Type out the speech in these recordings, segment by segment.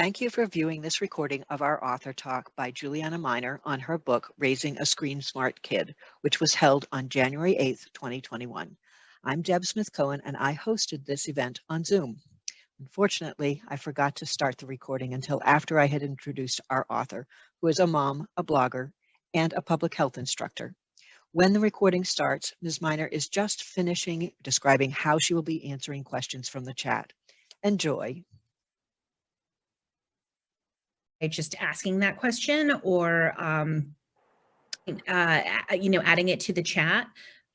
Thank you for viewing this recording of our author talk by Julianna Miner on her book, Raising a Screensmart Kid, which was held on January 8th, 2021. I'm Deb Smith-Cohen, and I hosted this event on Zoom. Unfortunately, I forgot to start the recording until after I had introduced our author, who is a mom, a blogger, and a public health instructor. When the recording starts, Ms. Miner is just finishing describing how she will be answering questions from the chat. Enjoy. Just asking that question or, adding it to the chat.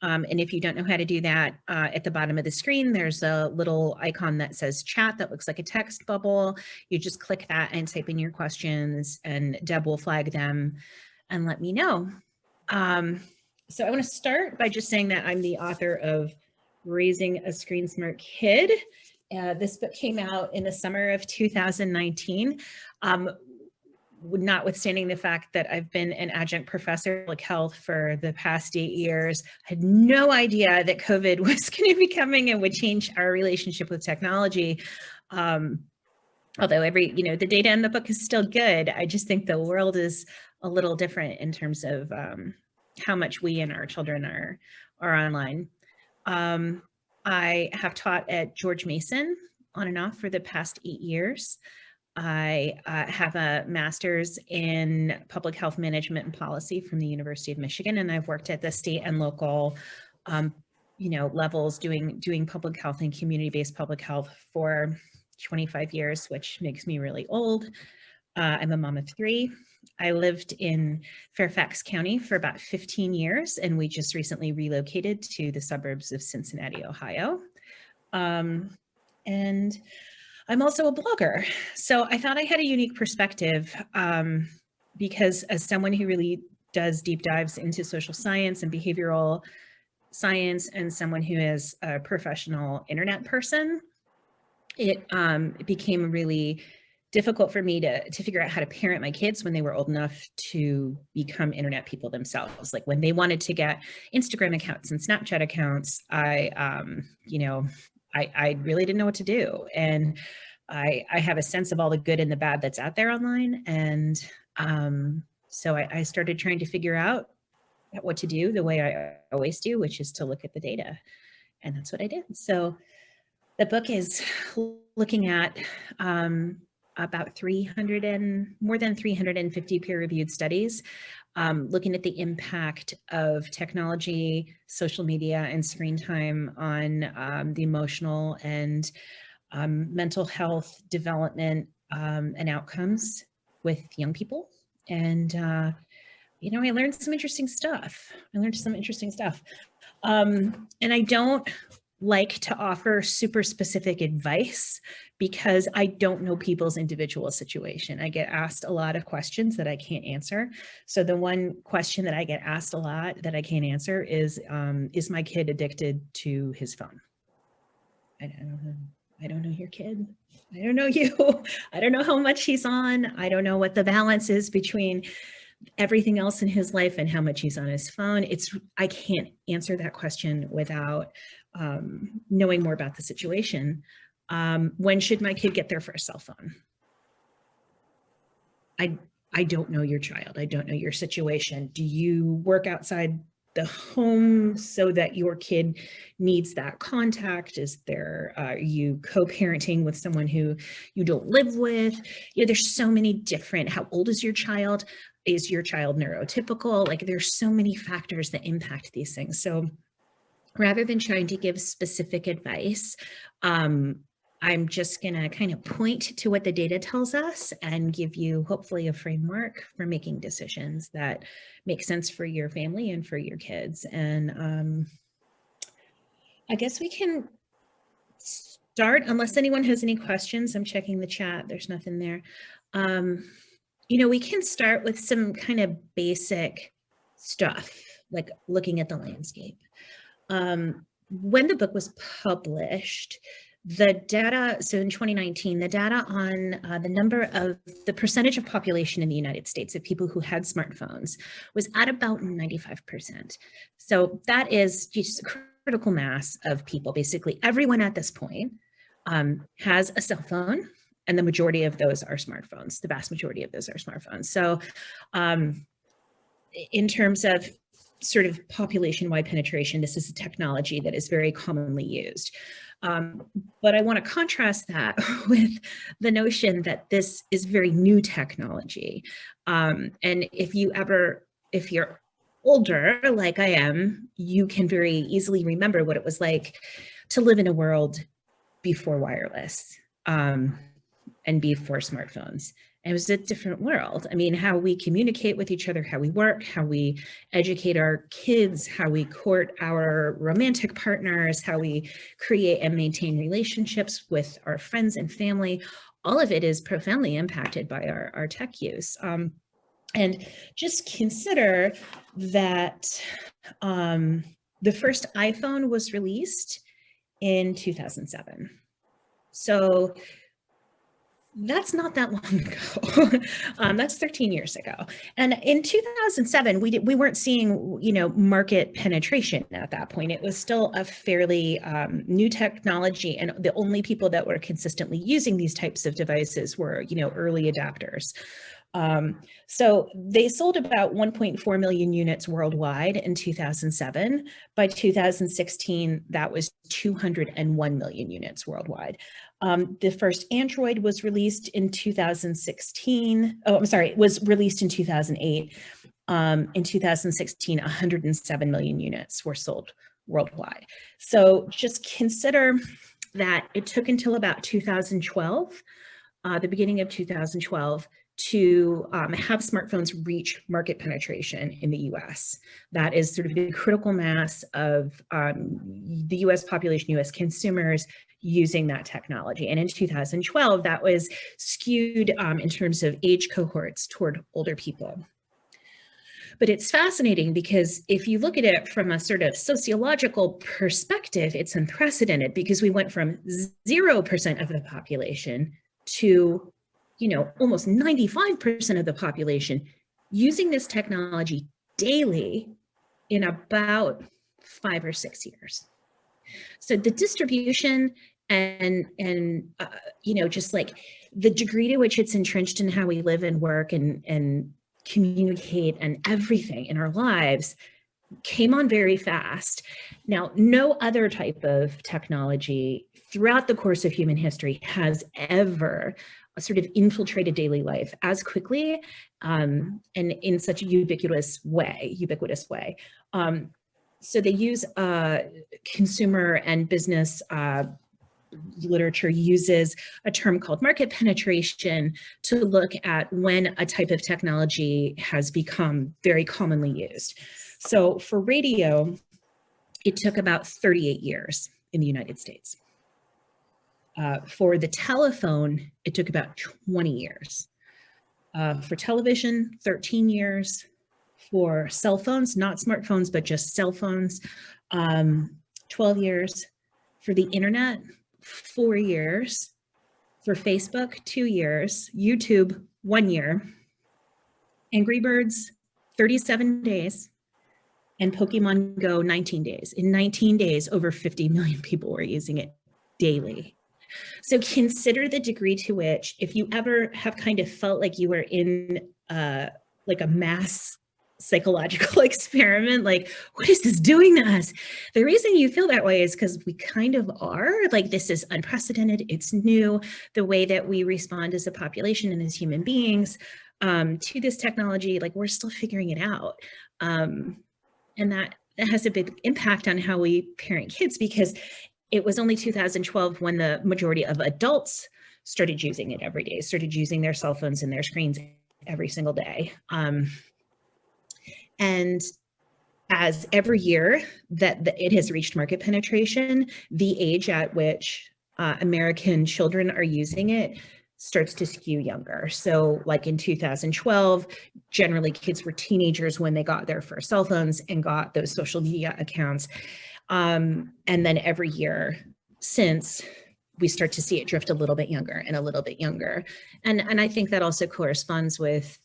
And if you don't know how to do that, at the bottom of the screen, there's a little icon that says chat that looks like a text bubble. You just click that and type in your questions and Deb will flag them and let me know. So I want to start by just saying that I'm the author of Raising a Screensmart Kid. This book came out in the summer of 2019. Notwithstanding the fact that I've been an adjunct professor of public health for the past 8 years, I had no idea that COVID was going to be coming and would change our relationship with technology. Although the data in the book is still good, I just think the world is a little different in terms of how much we and our children are online. I have taught at George Mason on and off for the past 8 years. I have a master's in public health management and policy from the University of Michigan, and I've worked at the state and local, levels doing public health and community-based public health for 25 years, which makes me really old. I'm a mom of 3. I lived in Fairfax County for about 15 years, and we just recently relocated to the suburbs of Cincinnati, Ohio. And I'm also a blogger. So I thought I had a unique perspective because as someone who really does deep dives into social science and behavioral science and someone who is a professional internet person, it became really difficult for me to figure out how to parent my kids when they were old enough to become internet people themselves. Like when they wanted to get Instagram accounts and Snapchat accounts, I really didn't know what to do. And I have a sense of all the good and the bad that's out there online. And so I started trying to figure out what to do the way I always do, which is to look at the data. And that's what I did. So the book is looking at about more than 350 peer-reviewed studies, looking at the impact of technology, social media, and screen time on the emotional and mental health development and outcomes with young people. And, I learned some interesting stuff. And I don't like to offer super specific advice because I don't know people's individual situation. I get asked a lot of questions that I can't answer. So the one question that I get asked a lot that I can't answer is my kid addicted to his phone? I don't know your kid. I don't know you. I don't know how much he's on. I don't know what the balance is between everything else in his life and how much he's on his phone. I can't answer that question without knowing more about the situation. When should my kid get their first cell phone? I don't know your child. I don't know your situation. Do you work outside the home so that your kid needs that contact? Are you co-parenting with someone who you don't live with? There's so many different, how old is your child? Is your child neurotypical? Like there's so many factors that impact these things. So rather than trying to give specific advice, I'm just gonna kind of point to what the data tells us and give you hopefully a framework for making decisions that make sense for your family and for your kids. And I guess we can start, unless anyone has any questions. I'm checking the chat, there's nothing there. We can start with some kind of basic stuff, like looking at the landscape. When the book was published, the data, so in 2019, the data on the percentage of population in the United States of people who had smartphones was at about 95%. So that is just a critical mass of people. Basically, everyone at this point has a cell phone And the majority of those are smartphones. The vast majority of those are smartphones. So in terms of sort of population-wide penetration, this is a technology that is very commonly used. But I want to contrast that with the notion that this is very new technology. And if you're older, like I am, you can very easily remember what it was like to live in a world before wireless and before smartphones. It was a different world. I mean, how we communicate with each other, how we work, how we educate our kids, how we court our romantic partners, how we create and maintain relationships with our friends and family, all of it is profoundly impacted by our tech use. And just consider that the first iPhone was released in 2007. So that's not that long ago. That's 13 years ago. And in 2007, we weren't seeing, market penetration at that point. It was still a fairly new technology, and the only people that were consistently using these types of devices were, early adapters. So they sold about 1.4 million units worldwide in 2007. By 2016, that was 201 million units worldwide. The first Android was released in 2016. Oh, I'm sorry, it was released in 2008. In 2016, 107 million units were sold worldwide. So just consider that it took until about 2012, the beginning of 2012, to have smartphones reach market penetration in the US. That is sort of the critical mass of the US population, US consumers using that technology. And in 2012, that was skewed in terms of age cohorts toward older people. But it's fascinating because if you look at it from a sort of sociological perspective, it's unprecedented because we went from 0% of the population to almost 95% of the population using this technology daily in about 5 or 6 years. So the distribution and just like the degree to which it's entrenched in how we live and work and communicate and everything in our lives came on very fast. Now, no other type of technology throughout the course of human history has ever sort of infiltrated daily life as quickly and in such a ubiquitous way. So they use consumer and business literature uses a term called market penetration to look at when a type of technology has become very commonly used. So for radio, it took about 38 years in the United States. For the telephone, it took about 20 years. For television, 13 years. For cell phones, not smartphones, but just cell phones, 12 years. For the internet, 4 years. For Facebook, 2 years. YouTube, 1 year. Angry Birds, 37 days. And Pokemon Go, 19 days. In 19 days, over 50 million people were using it daily. So consider the degree to which, if you ever have kind of felt like you were in like a mass psychological experiment, like, what is this doing to us? The reason you feel that way is because we kind of are, like, this is unprecedented, it's new, the way that we respond as a population and as human beings to this technology, like we're still figuring it out. And that has a big impact on how we parent kids, because it was only 2012 when the majority of adults started using it every day, started using their cell phones and their screens every single day. And as every year that it has reached market penetration, the age at which American children are using it starts to skew younger. So like in 2012, generally kids were teenagers when they got their first cell phones and got those social media accounts. And then every year since, we start to see it drift a little bit younger and a little bit younger. And I think that also corresponds with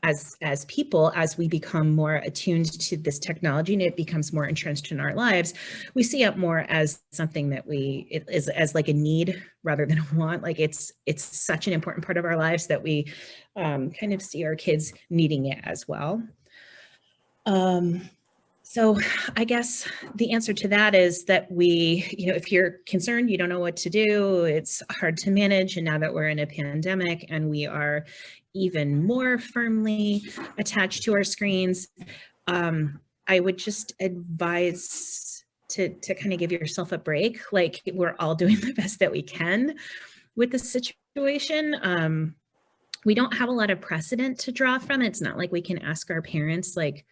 as people, as we become more attuned to this technology and it becomes more entrenched in our lives, we see it more as something that it is as like a need rather than a want. Like it's such an important part of our lives that we kind of see our kids needing it as well. So I guess the answer to that is that if you're concerned, you don't know what to do, it's hard to manage. And now that we're in a pandemic and we are even more firmly attached to our screens, I would just advise to kind of give yourself a break. Like, we're all doing the best that we can with the situation. We don't have a lot of precedent to draw from. It's not like we can ask our parents, like,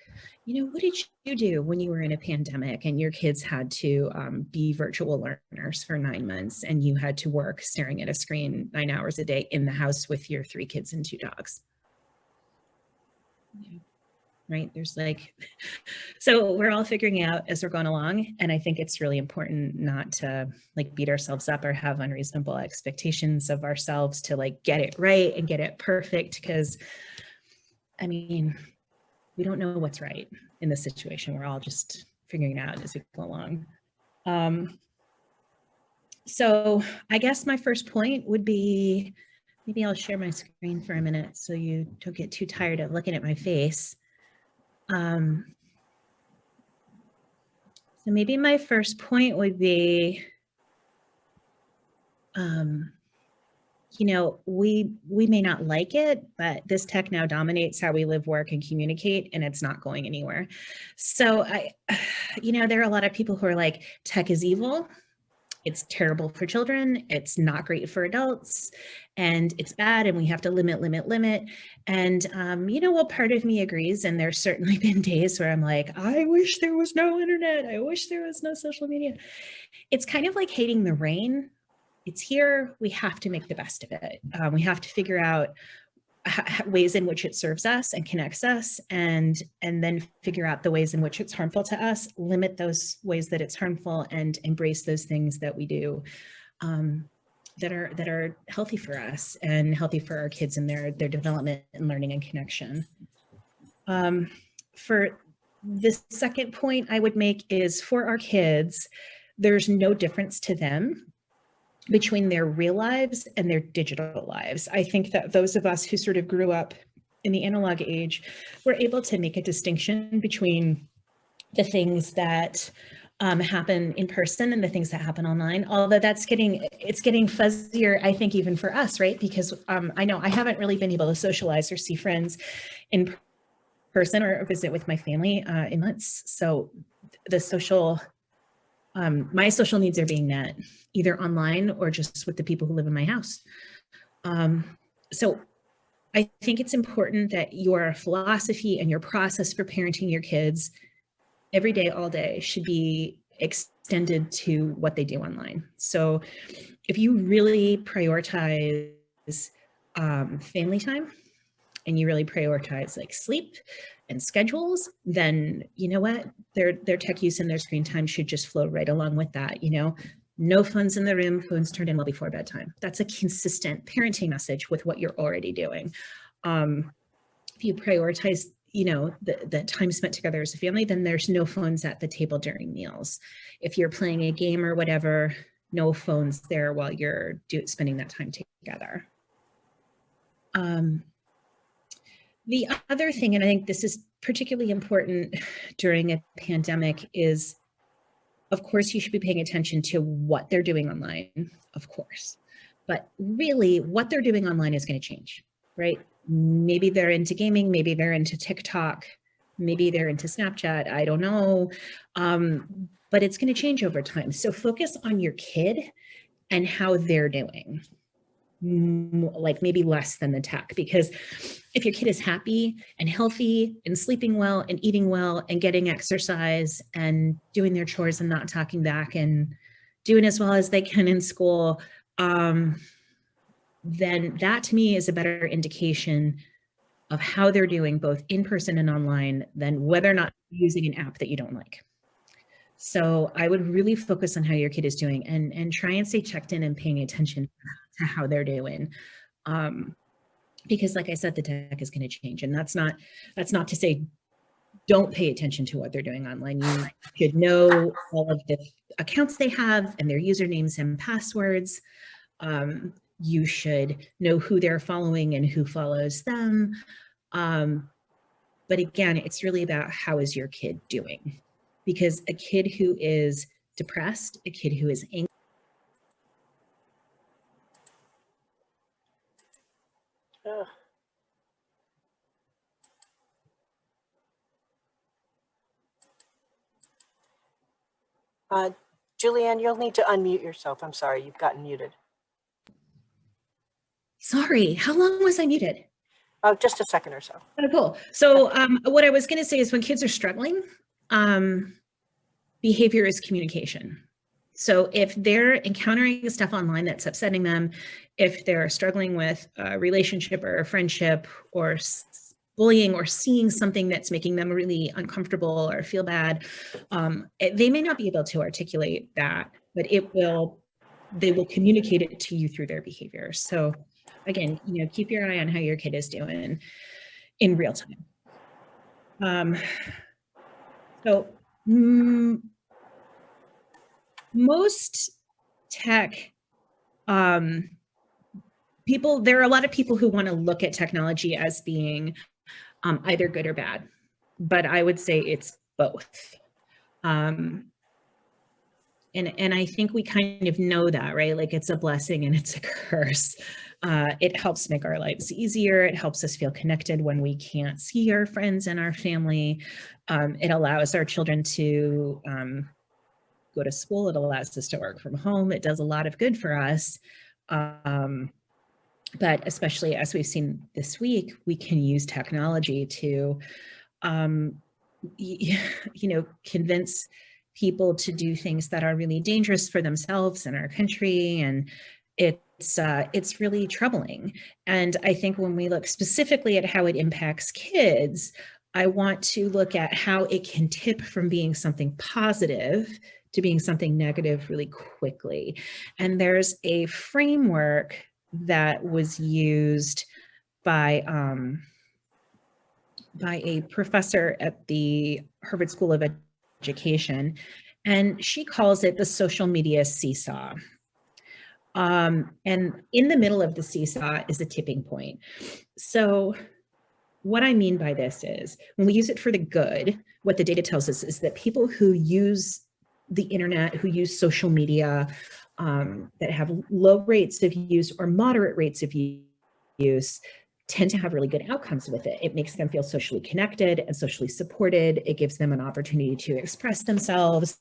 what did you do when you were in a pandemic and your kids had to be virtual learners for 9 months and you had to work staring at a screen 9 hours a day in the house with your 3 kids and 2 dogs? Right? So we're all figuring out as we're going along. And I think it's really important not to like beat ourselves up or have unreasonable expectations of ourselves to like get it right and get it perfect. Because we don't know what's right in this situation. We're all just figuring it out as we go along. So I guess my first point would be, maybe I'll share my screen for a minute so you don't get too tired of looking at my face. So maybe my first point would be, we may not like it, but this tech now dominates how we live, work, and communicate, and it's not going anywhere. So there are a lot of people who are like, tech is evil. It's terrible for children. It's not great for adults, and it's bad, and we have to limit. And part of me agrees. And there's certainly been days where I'm like, I wish there was no internet. I wish there was no social media. It's kind of like hating the rain. It's here. We have to make the best of it. We have to figure out ways in which it serves us and connects us, and then figure out the ways in which it's harmful to us, limit those ways that it's harmful, and embrace those things that we do that are healthy for us and healthy for our kids and their development and learning and connection. For the second point I would make is, for our kids, there's no difference to them between their real lives and their digital lives. I think that those of us who sort of grew up in the analog age were able to make a distinction between the things that happen in person and the things that happen online, although it's getting fuzzier, I think, even for us, right? Because I know I haven't really been able to socialize or see friends in person or visit with my family in months. So my social needs are being met either online or just with the people who live in my house. So I think it's important that your philosophy and your process for parenting your kids every day, all day, should be extended to what they do online. So if you really prioritize family time, and you really prioritize like sleep and schedules, then you know what, their tech use and their screen time should just flow right along with that. No phones in the room, phones turned in well before bedtime. That's a consistent parenting message with what you're already doing. If you prioritize, the time spent together as a family, then there's no phones at the table during meals. If you're playing a game or whatever, no phones there while you're spending that time together. The other thing, and I think this is particularly important during a pandemic, is, of course, you should be paying attention to what they're doing online, of course. But really, what they're doing online is going to change, right? Maybe they're into gaming, maybe they're into TikTok, maybe they're into Snapchat, I don't know. But it's going to change over time. So focus on your kid and how they're doing. Like maybe less than the tech, because if your kid is happy and healthy and sleeping well and eating well and getting exercise and doing their chores and not talking back and doing as well as they can in school, then that to me is a better indication of how they're doing both in person and online than whether or not you're using an app that you don't like. So I would really focus on how your kid is doing and try and stay checked in and paying attention to how they're doing. because like I said, the tech is going to change. And that's not to say don't pay attention to what they're doing online. You should know all of the accounts they have and their usernames and passwords. You should know who they're following and who follows them. But again, it's really about how is your kid doing? Because a kid who is depressed, a kid who is angry, Julianne, you'll need to unmute yourself. I'm sorry, you've gotten muted. Sorry, how long was I muted? Oh, just a second or so. Oh, cool. So what I was going to say is when kids are struggling, behavior is communication. So if they're encountering stuff online that's upsetting them, if they're struggling with a relationship or a friendship or bullying or seeing something that's making them really uncomfortable or feel bad, they may not be able to articulate that, but they will communicate it to you through their behavior. So again, keep your eye on how your kid is doing in real time. Most tech people, there are a lot of people who want to look at technology as being either good or bad, but I would say it's both. And I think we kind of know that, right? Like it's a blessing and it's a curse. It helps make our lives easier. It helps us feel connected when we can't see our friends and our family. It allows our children to go to school. It allows us to work from home. It does a lot of good for us. But especially as we've seen this week, we can use technology to, convince people to do things that are really dangerous for themselves and our country. And it's really troubling. And I think when we look specifically at how it impacts kids, I want to look at how it can tip from being something positive to being something negative really quickly. And there's a framework that was used by a professor at the Harvard School of Education, and she calls it the social media seesaw. And in the middle of the seesaw is a tipping point. So what I mean by this is when we use it for the good, what the data tells us is that people who use the internet, who use social media, that have low rates of use or moderate rates of use tend to have really good outcomes with it. It makes them feel socially connected and socially supported. It gives them an opportunity to express themselves.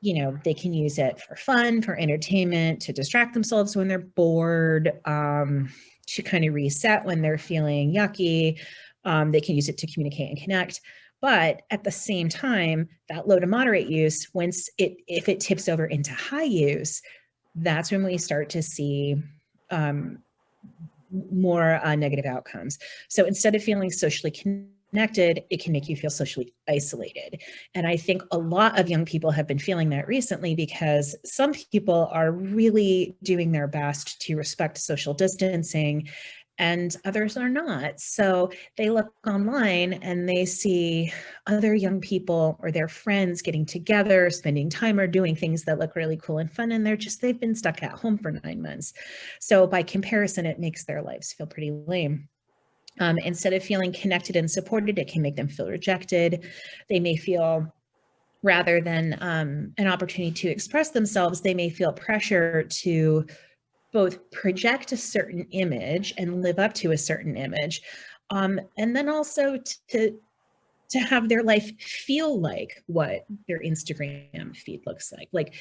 They can use it for fun, for entertainment, to distract themselves when they're bored, to kind of reset when they're feeling yucky. They can use it to communicate and connect. But at the same time, that low to moderate use, if it tips over into high use, that's when we start to see more negative outcomes. So instead of feeling socially connected, it can make you feel socially isolated. And I think a lot of young people have been feeling that recently because some people are really doing their best to respect social distancing and others are not. So they look online and they see other young people or their friends getting together, spending time or doing things that look really cool and fun. And they've been stuck at home for 9 months. So by comparison, it makes their lives feel pretty lame. Instead of feeling connected and supported, it can make them feel rejected. They may feel, rather than an opportunity to express themselves, they may feel pressure to both project a certain image and live up to a certain image, and then also to have their life feel like what their Instagram feed looks like. Like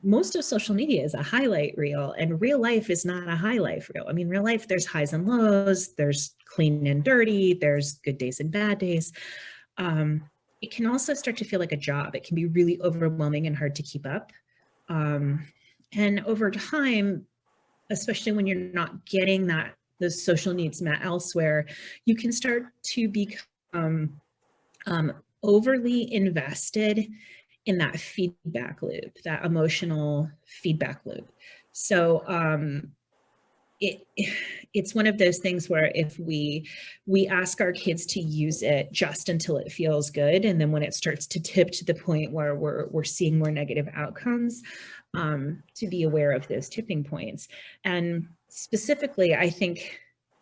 most of social media is a highlight reel, and real life is not a highlight reel. I mean, real life, there's highs and lows, there's clean and dirty, there's good days and bad days. It can also start to feel like a job. It can be really overwhelming and hard to keep up. And over time, especially when you're not getting those social needs met elsewhere, you can start to become overly invested in that feedback loop, that emotional feedback loop. So it's one of those things where if we ask our kids to use it just until it feels good, and then when it starts to tip to the point where we're seeing more negative outcomes, to be aware of those tipping points. And specifically, I think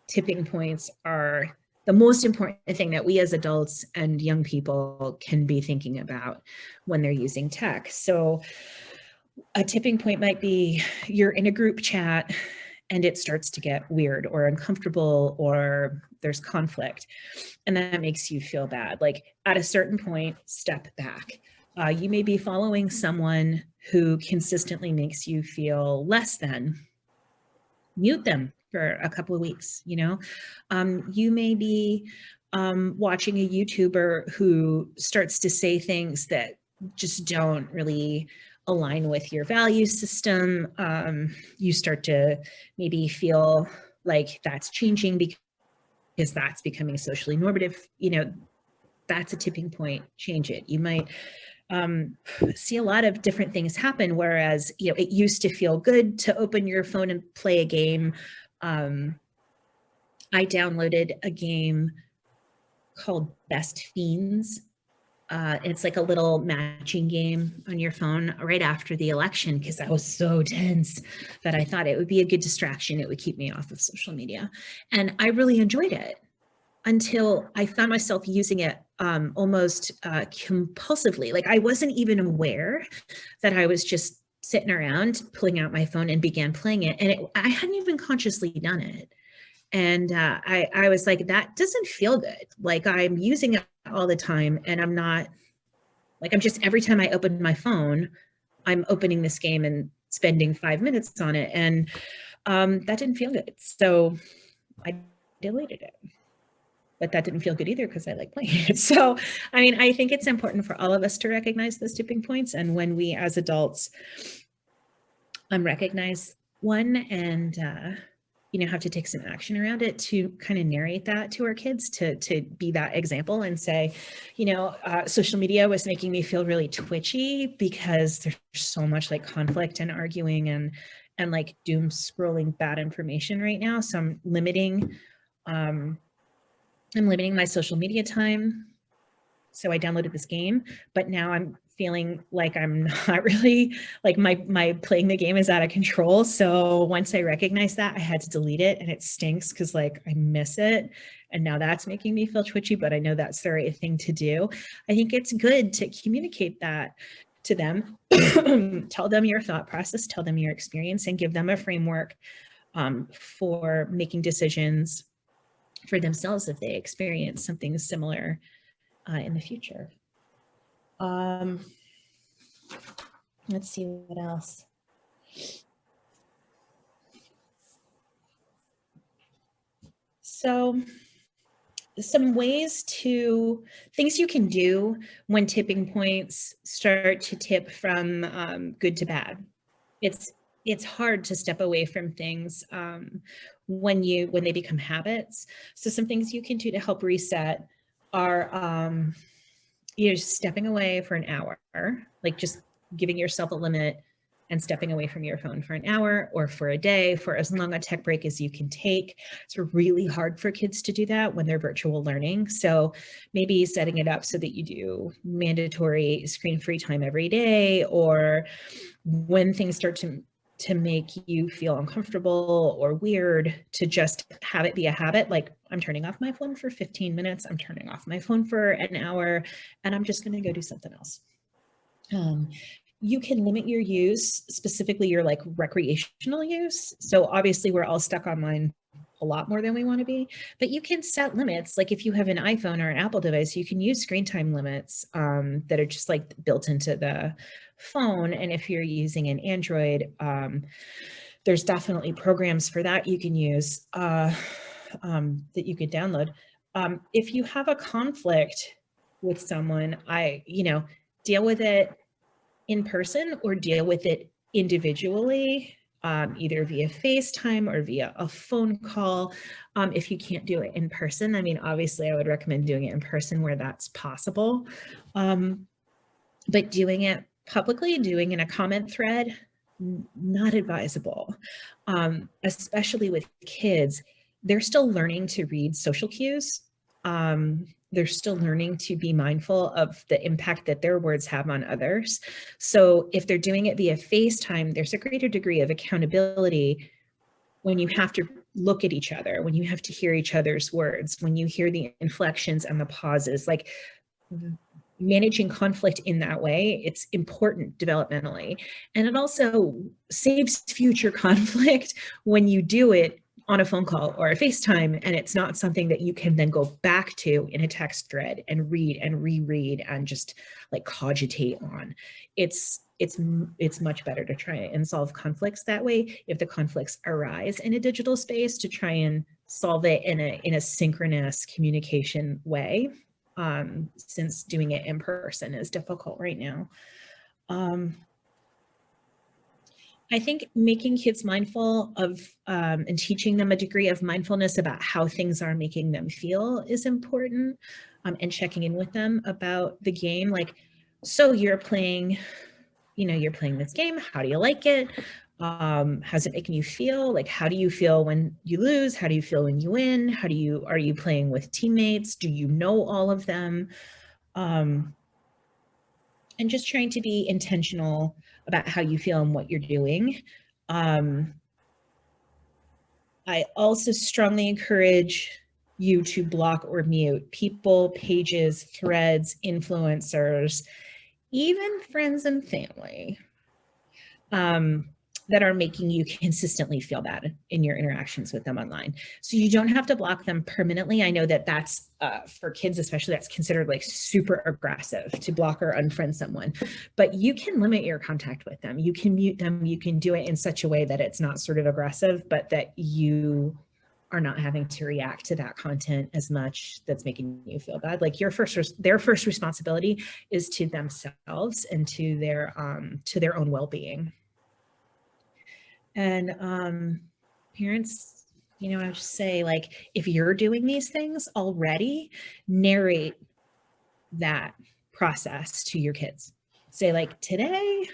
tipping points are the most important thing that we as adults and young people can be thinking about when they're using tech. So a tipping point might be you're in a group chat and it starts to get weird or uncomfortable, or there's conflict, and that makes you feel bad. Like at a certain point, step back. You may be following someone who consistently makes you feel less than. Mute them for a couple of weeks, you know? You may be watching a YouTuber who starts to say things that just don't really align with your value system. You start to maybe feel like that's changing because that's becoming socially normative. You know, that's a tipping point. Change it. You might see a lot of different things happen, whereas, you know, it used to feel good to open your phone and play a game. I downloaded a game called Best Fiends. It's like a little matching game on your phone right after the election, because I was so tense that I thought it would be a good distraction. It would keep me off of social media. And I really enjoyed it until I found myself using it almost compulsively. Like I wasn't even aware that I was just sitting around, pulling out my phone and began playing it. And I hadn't even consciously done it. And I was like, that doesn't feel good. Like I'm using it all the time, and I'm not, like, I'm just, every time I open my phone, I'm opening this game and spending 5 minutes on it. And that didn't feel good. So I deleted it. But that didn't feel good either because I like playing it. So, I mean, I think it's important for all of us to recognize those tipping points. And when we as adults recognize one and, you know, have to take some action around it, to kind of narrate that to our kids, to be that example and say, you know, social media was making me feel really twitchy because there's so much like conflict and arguing and like doom scrolling bad information right now. So I'm limiting my social media time. So I downloaded this game, but now I'm feeling like I'm not really, like my playing the game is out of control. So once I recognized that, I had to delete it, and it stinks because like I miss it. And now that's making me feel twitchy, but I know that's the right thing to do. I think it's good to communicate that to them, tell them your thought process, tell them your experience, and give them a framework for making decisions for themselves if they experience something similar in the future. Let's see what else. So some things you can do when tipping points start to tip from good to bad. It's hard to step away from things when they become habits. So some things you can do to help reset are you're stepping away for an hour, like just giving yourself a limit and stepping away from your phone for an hour or for a day, for as long a tech break as you can take. It's really hard for kids to do that when they're virtual learning. So maybe setting it up so that you do mandatory screen-free time every day, or when things start to make you feel uncomfortable or weird, to just have it be a habit. Like, I'm turning off my phone for 15 minutes, I'm turning off my phone for an hour, and I'm just gonna go do something else. You can limit your use, specifically your like recreational use. So obviously we're all stuck online a lot more than we want to be, but you can set limits. Like if you have an iPhone or an Apple device, you can use screen time limits that are just like built into the phone. And if you're using an Android, there's definitely programs for that you can use that you could download. If you have a conflict with someone, deal with it in person or deal with it individually, either via FaceTime or via a phone call. If you can't do it in person, I mean, obviously I would recommend doing it in person where that's possible. But doing it publicly, doing in a comment thread, not advisable, especially with kids. They're still learning to read social cues. They're still learning to be mindful of the impact that their words have on others. So if they're doing it via FaceTime, there's a greater degree of accountability when you have to look at each other, when you have to hear each other's words, when you hear the inflections and the pauses. Like, managing conflict in that way, it's important developmentally. And it also saves future conflict when you do it on a phone call or a FaceTime, and it's not something that you can then go back to in a text thread and read and reread and just like cogitate on. It's much better to try and solve conflicts that way. If the conflicts arise in a digital space, to try and solve it in a synchronous communication way, since doing it in person is difficult right now. I think making kids mindful of and teaching them a degree of mindfulness about how things are making them feel is important, and checking in with them about the game. Like, so you're playing, you're playing this game. How do you like it? How's it making you feel? Like, how do you feel when you lose? How do you feel when you win? Are you playing with teammates? Do you know all of them? And just trying to be intentional about how you feel and what you're doing. I also strongly encourage you to block or mute people, pages, threads, influencers, even friends and family, that are making you consistently feel bad in your interactions with them online. So you don't have to block them permanently. I know that that's for kids especially, that's considered like super aggressive to block or unfriend someone, but you can limit your contact with them. You can mute them. You can do it in such a way that it's not sort of aggressive, but that you are not having to react to that content as much that's making you feel bad. Like, their first responsibility is to themselves and to their own well-being. And parents, I would just say, like, if you're doing these things already, narrate that process to your kids. Say, like, today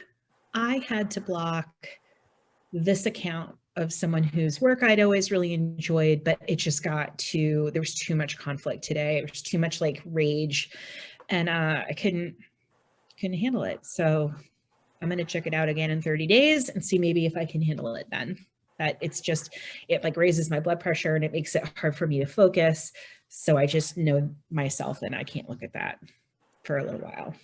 I had to block this account of someone whose work I'd always really enjoyed, but it just there was too much conflict today. There was too much like rage, and I couldn't handle it. So I'm going to check it out again in 30 days and see maybe if I can handle it then. That it like raises my blood pressure and it makes it hard for me to focus. So I just know myself and I can't look at that for a little while.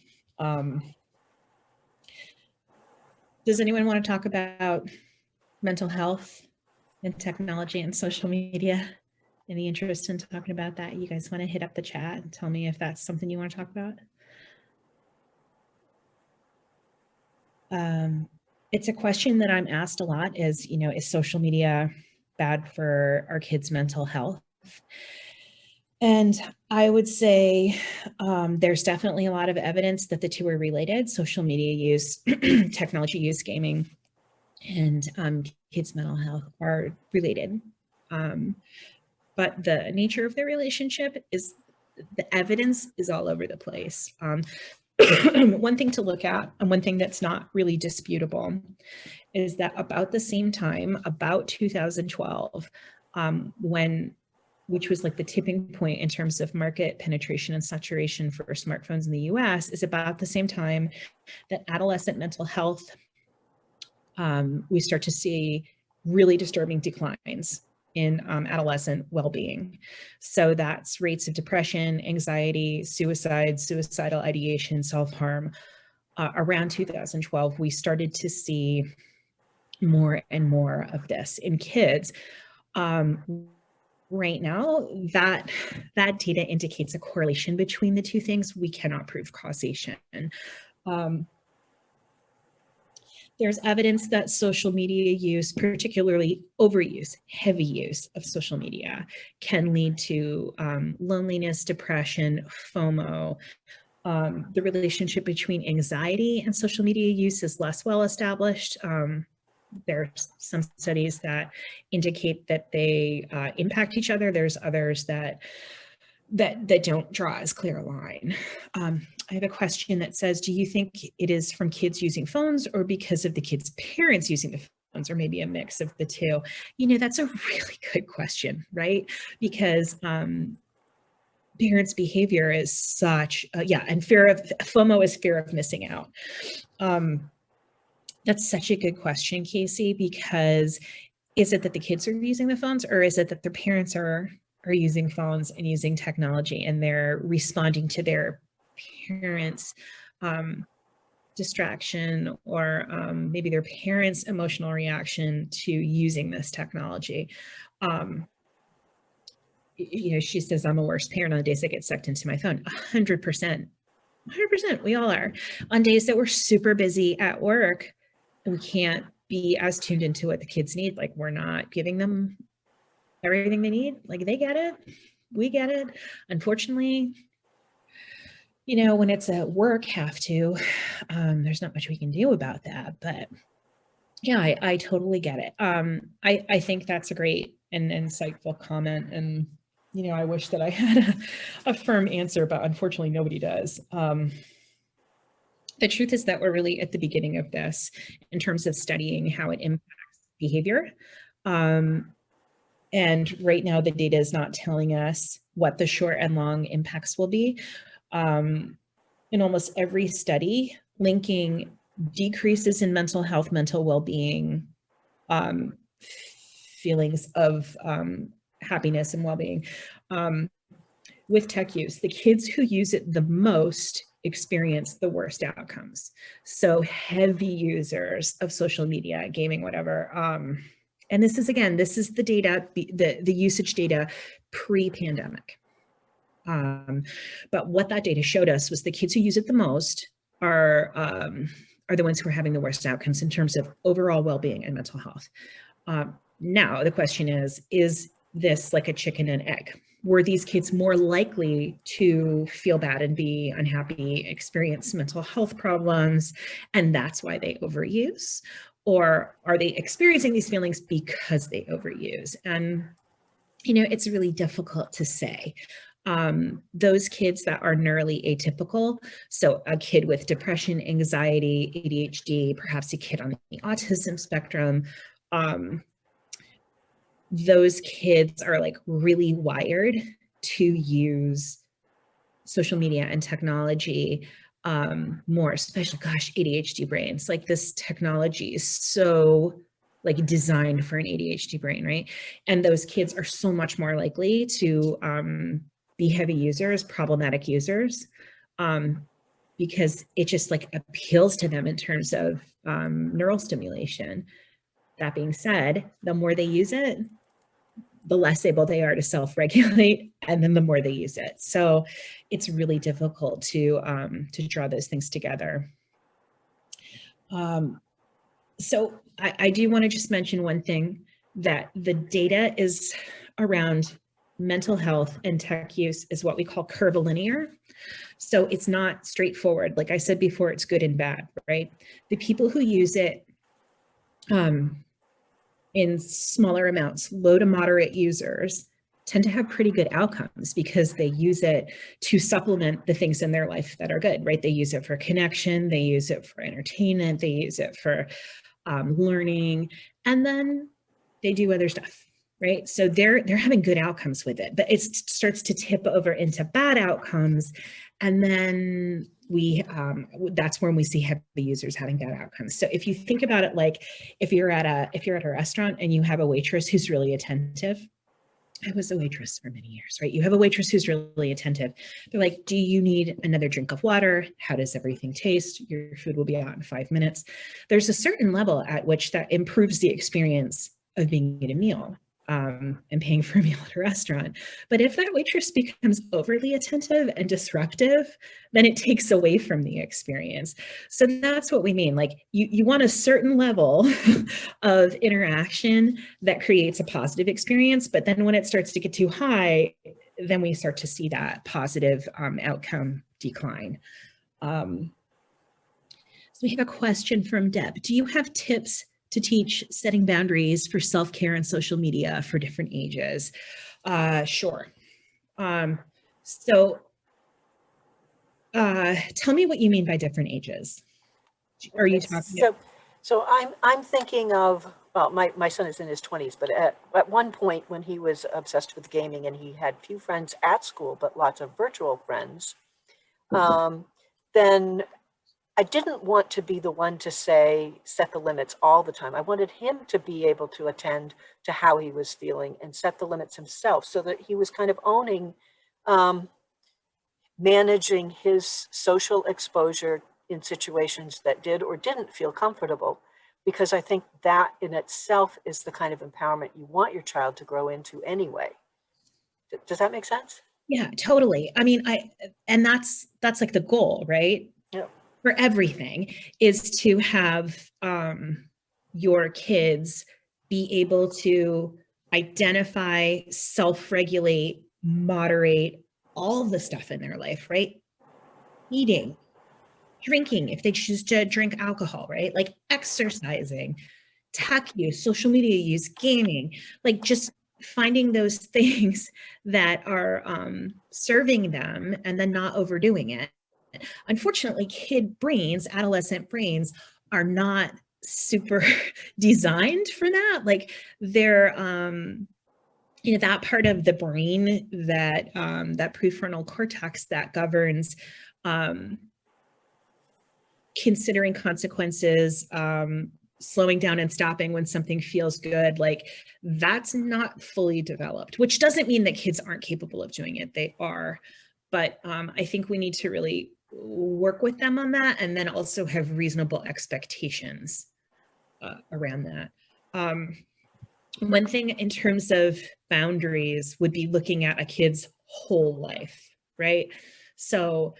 Does anyone want to talk about mental health and technology and social media? Any interest in talking about that? You guys want to hit up the chat and tell me if that's something you want to talk about? It's a question that I'm asked a lot is social media bad for our kids' mental health? And I would say there's definitely a lot of evidence that the two are related. Social media use, technology use, gaming, and kids' mental health are related. But the nature of their relationship the evidence is all over the place. One thing to look at, and one thing that's not really disputable, is that about the same time, about 2012, which was like the tipping point in terms of market penetration and saturation for smartphones in the US, is about the same time that adolescent mental health, we start to see really disturbing declines in adolescent well-being. So that's rates of depression, anxiety, suicide, suicidal ideation, self-harm. Around 2012, we started to see more and more of this in kids. Right now, that data indicates a correlation between the two things. We cannot prove causation. There's evidence that social media use, particularly overuse, heavy use of social media, can lead to loneliness, depression, FOMO. The relationship between anxiety and social media use is less well established. There's some studies that indicate that they impact each other. There's others that that don't draw as clear a line. I have a question that says, do you think it is from kids using phones or because of the kids' parents using the phones, or maybe a mix of the two? You know, that's a really good question, right? Because parents' behavior is such, and fear of FOMO is fear of missing out. That's such a good question, Casey, because is it that the kids are using the phones, or is it that their parents are using phones and using technology and they're responding to their parents' distraction, or maybe their parents' emotional reaction to using this technology? You know, she says, I'm a worse parent on days I get sucked into my phone. 100%. 100%. We all are. On days that we're super busy at work and we can't be as tuned into what the kids need. Like, we're not giving them everything they need. Like, they get it. We get it. Unfortunately, you know, when it's a work have to, there's not much we can do about that. But yeah, I totally get it. I think that's a great and insightful comment. And, you know, I wish that I had a firm answer, but unfortunately nobody does. The truth is that we're really at the beginning of this in terms of studying how it impacts behavior. And right now the data is not telling us what the short and long impacts will be. In almost every study, linking decreases in mental health, mental well-being, feelings of happiness and well-being with tech use. The kids who use it the most experience the worst outcomes. So heavy users of social media, gaming, whatever. And this is, again, this is the data, the usage data pre-pandemic. But what that data showed us was the kids who use it the most are the ones who are having the worst outcomes in terms of overall well-being and mental health. Now, the question is this like a chicken and egg? Were these kids more likely to feel bad and be unhappy, experience mental health problems, and that's why they overuse? Or are they experiencing these feelings because they overuse? And, you know, it's really difficult to say. Those kids that are neurally atypical, so a kid with depression, anxiety, ADHD, perhaps a kid on the autism spectrum, those kids are like really wired to use social media and technology more, especially, gosh, ADHD brains. Like, this technology is so like designed for an ADHD brain, right? And those kids are so much more likely to be heavy users, problematic users, because it just like appeals to them in terms of neural stimulation. That being said, the more they use it, the less able they are to self-regulate, and then the more they use it. So it's really difficult to draw those things together. So I do want to just mention one thing, that the data is around mental health and tech use is what we call curvilinear. So it's not straightforward. Like I said before, it's good and bad, right? The people who use it in smaller amounts, low to moderate users, tend to have pretty good outcomes because they use it to supplement the things in their life that are good, right? They use it for connection, they use it for entertainment, they use it for learning, and then they do other stuff, right? So they're having good outcomes with it, but it starts to tip over into bad outcomes, and then that's when we see heavy users having bad outcomes. So if you think about it, like if you're at a restaurant and you have a waitress who's really attentive. I was a waitress for many years, right? You have a waitress who's really attentive. They're like, do you need another drink of water? How does everything taste? Your food will be out in 5 minutes. There's a certain level at which that improves the experience of being at a meal and paying for a meal at a restaurant. But if that waitress becomes overly attentive and disruptive, then it takes away from the experience. So that's what we mean. Like you want a certain level of interaction that creates a positive experience, but then when it starts to get too high, then we start to see that positive outcome decline. So we have a question from Deb. Do you have tips to teach setting boundaries for self-care and social media for different ages? Sure. So tell me what you mean by different ages. Are you Okay, talking? so I'm thinking of, well, my son is in his 20s, but at one point when he was obsessed with gaming and he had few friends at school, but lots of virtual friends, um, then I didn't want to be the one to say, set the limits all the time. I wanted him to be able to attend to how he was feeling and set the limits himself so that he was kind of owning, um, managing his social exposure in situations that did or didn't feel comfortable. Because I think that in itself is the kind of empowerment you want your child to grow into anyway. Does that make sense? Yeah, totally. I mean, and that's like the goal, right? Yeah. For everything is to have your kids be able to identify, self-regulate, moderate all the stuff in their life, right? Eating, drinking, if they choose to drink alcohol, right? Like exercising, tech use, social media use, gaming, like just finding those things that are serving them and then not overdoing it. Unfortunately, kid brains, adolescent brains are not super designed for that. Like they're, that part of the brain that prefrontal cortex that governs um, considering consequences, slowing down and stopping when something feels good, like that's not fully developed, which doesn't mean that kids aren't capable of doing it. They are. But I think we need to really work with them on that and then also have reasonable expectations around that. One thing in terms of boundaries would be looking at a kid's whole life, right? So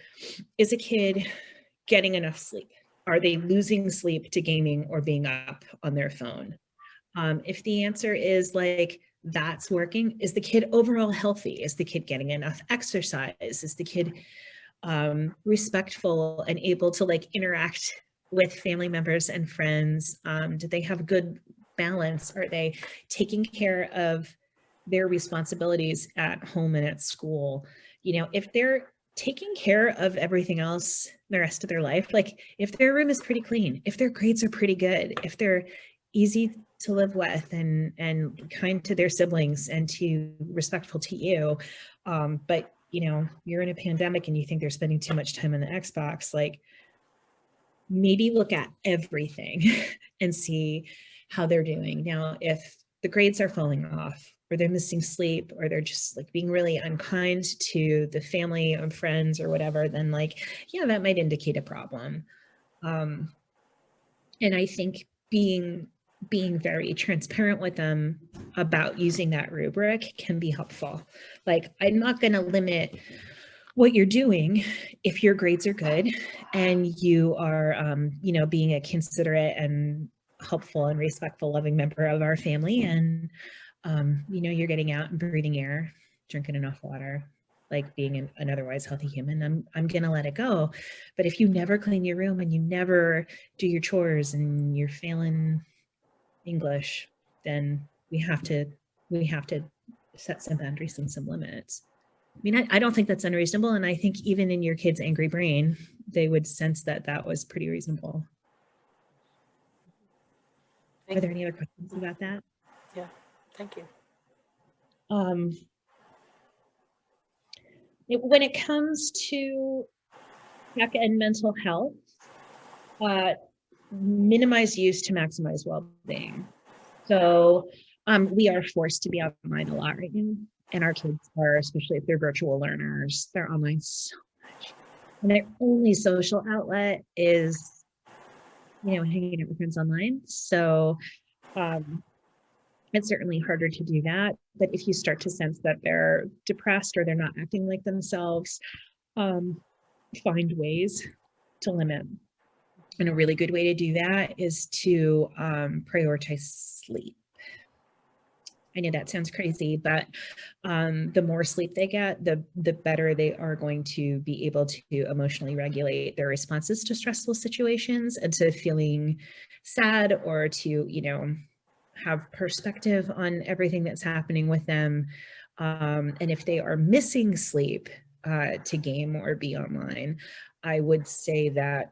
is a kid getting enough sleep? Are they losing sleep to gaming or being up on their phone? If the answer is like, that's working, is the kid overall healthy? Is the kid getting enough exercise? Is the kid respectful and able to like interact with family members and friends? Do they have good balance? Are they taking care of their responsibilities at home and at school? If they're taking care of everything else the rest of their life, like if their room is pretty clean, if their grades are pretty good, if they're easy to live with and kind to their siblings and to respectful to you, but you're in a pandemic and you think they're spending too much time on the Xbox, like maybe look at everything and see how they're doing. Now, if the grades are falling off or they're missing sleep or they're just like being really unkind to the family and friends or whatever, then like, yeah, that might indicate a problem. And I think being very transparent with them about using that rubric can be helpful. Like, I'm not going to limit what you're doing if your grades are good and you are, being a considerate and helpful and respectful, loving member of our family. And, you're getting out and breathing air, drinking enough water, like being an otherwise healthy human, I'm going to let it go. But if you never clean your room and you never do your chores and you're failing English, then we have to set some boundaries and some limits. I mean, I don't think that's unreasonable. And I think even in your kid's angry brain, they would sense that that was pretty reasonable. Are there any other questions about that? Yeah, thank you. When it comes to tech and mental health, minimize use to maximize well-being. So we are forced to be online a lot right now. And our kids are, especially if they're virtual learners, they're online so much. And their only social outlet is, hanging out with friends online. So it's certainly harder to do that. But if you start to sense that they're depressed or they're not acting like themselves, find ways to limit. And a really good way to do that is to prioritize sleep. I know that sounds crazy, but the more sleep they get, the better they are going to be able to emotionally regulate their responses to stressful situations and to feeling sad or to, have perspective on everything that's happening with them. And if they are missing sleep, to game or be online. I would say that,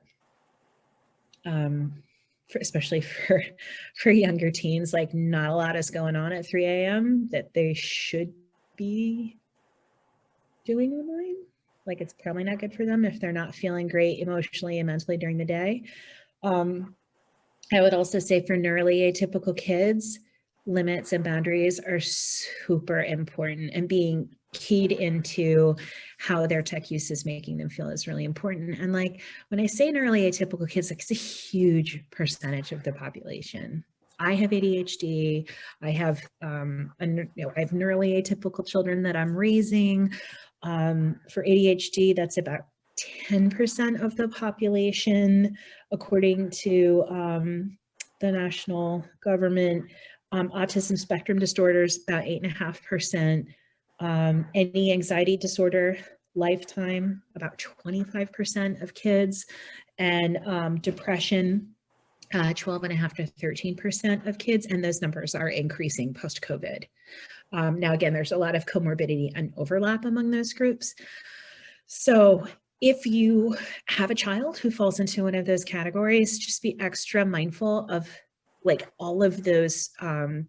especially for younger teens, like not a lot is going on at 3 a.m. that they should be doing online. Like it's probably not good for them if they're not feeling great emotionally and mentally during the day. I would also say for neurally atypical kids, limits and boundaries are super important, and being keyed into how their tech use is making them feel is really important. And like when I say neurally atypical kids, like it's a huge percentage of the population. I have ADHD. I have I have neurally atypical children that I'm raising. For ADHD, that's about 10% of the population, according to the national government. Autism spectrum disorders, about 8.5%. Any anxiety disorder, lifetime, about 25% of kids. And depression, 12.5 to 13% of kids. And those numbers are increasing post-COVID. Now, again, there's a lot of comorbidity and overlap among those groups. So if you have a child who falls into one of those categories, just be extra mindful of like all of those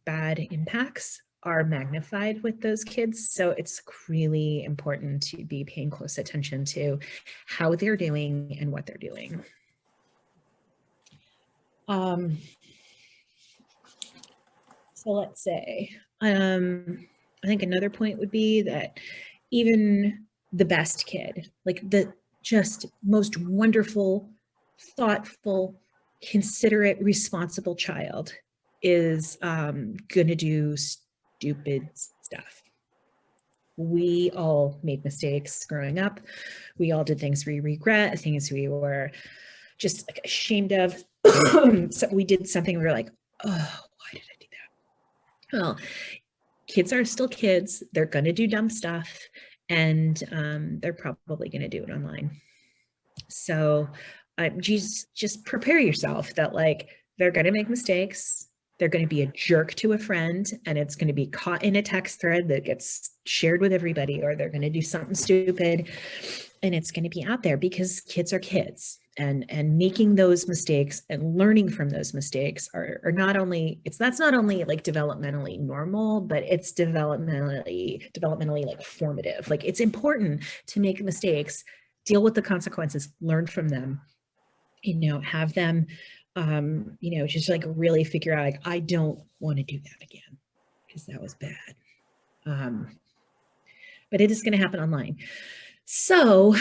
bad impacts are magnified with those kids. So it's really important to be paying close attention to how they're doing and what they're doing. So let's say, I think another point would be that even the best kid, like the just most wonderful, thoughtful, considerate, responsible child is gonna do stupid stuff. We all made mistakes growing up. We all did things we regret, things we were just like ashamed of. So we did something we were like, oh, why did I do that? Well, kids are still kids. They're going to do dumb stuff, and they're probably going to do it online. So just prepare yourself that like they're going to make mistakes. They're going to be a jerk to a friend, and it's going to be caught in a text thread that gets shared with everybody, or they're going to do something stupid, and it's going to be out there because kids are kids. And making those mistakes and learning from those mistakes are not only, that's not only like developmentally normal, but it's developmentally like formative. Like it's important to make mistakes, deal with the consequences, learn from them, have them, just like really figure out, like, I don't want to do that again because that was bad. But it is going to happen online. So,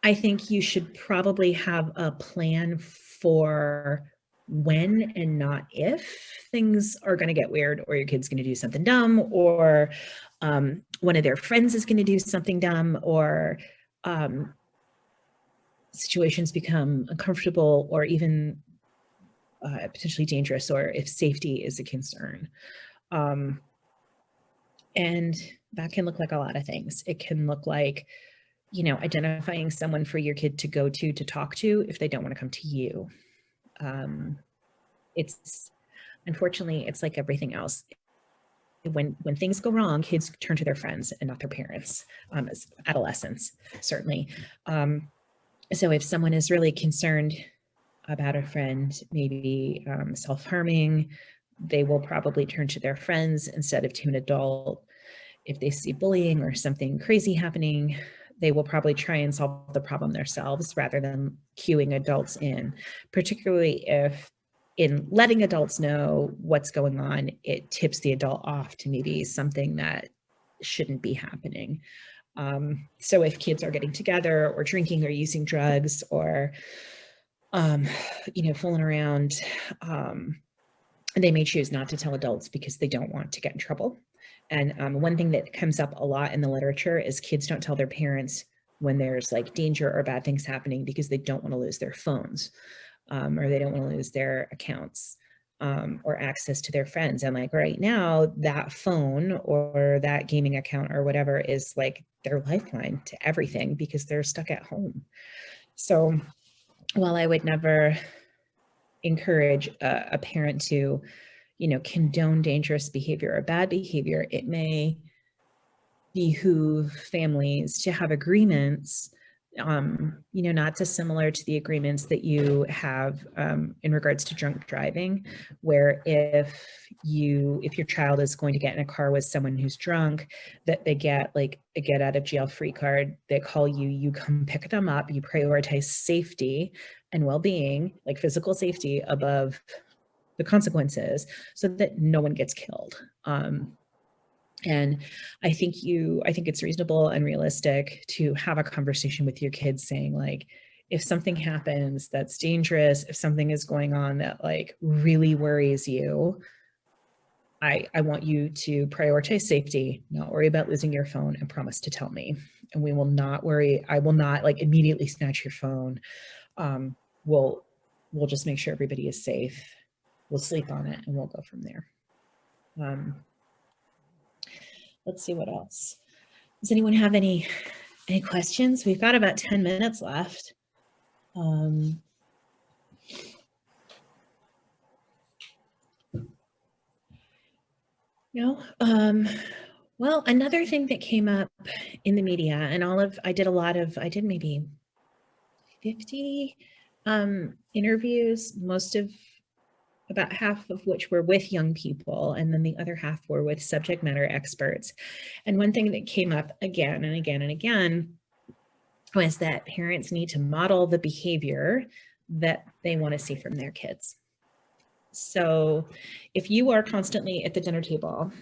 I think you should probably have a plan for when and not if things are going to get weird, or your kid's going to do something dumb, or one of their friends is going to do something dumb, or situations become uncomfortable or even potentially dangerous, or if safety is a concern. And that can look like a lot of things. It can look like, identifying someone for your kid to go to talk to if they don't want to come to you. Unfortunately, it's like everything else. When things go wrong, kids turn to their friends and not their parents, as adolescents, certainly. So if someone is really concerned about a friend, maybe self-harming, they will probably turn to their friends instead of to an adult. If they see bullying or something crazy happening, they will probably try and solve the problem themselves rather than cueing adults in, particularly if in letting adults know what's going on, it tips the adult off to maybe something that shouldn't be happening. So if kids are getting together or drinking or using drugs or, fooling around, they may choose not to tell adults because they don't want to get in trouble. And one thing that comes up a lot in the literature is kids don't tell their parents when there's like danger or bad things happening because they don't want to lose their phones, or they don't want to lose their accounts, or access to their friends. And like right now, that phone or that gaming account or whatever is like their lifeline to everything because they're stuck at home. So while I would never encourage a parent to condone dangerous behavior or bad behavior, it may behoove families to have agreements, not dissimilar to the agreements that you have in regards to drunk driving, where if your child is going to get in a car with someone who's drunk, that they get like a get out of jail free card. They call you, you come pick them up, you prioritize safety and well-being, like physical safety above the consequences, so that no one gets killed. And I think it's reasonable and realistic to have a conversation with your kids saying, like, if something happens that's dangerous, if something is going on that like really worries you, I want you to prioritize safety, not worry about losing your phone, and promise to tell me. And we will not worry. I will not like immediately snatch your phone. We'll just make sure everybody is safe. We'll sleep on it and we'll go from there. Let's see what else. Does anyone have any questions? We've got about 10 minutes left. No. Well, another thing that came up in the media, and I did maybe 50 interviews, about half of which were with young people, and then the other half were with subject matter experts. And one thing that came up again and again and again was that parents need to model the behavior that they want to see from their kids. So if you are constantly at the dinner table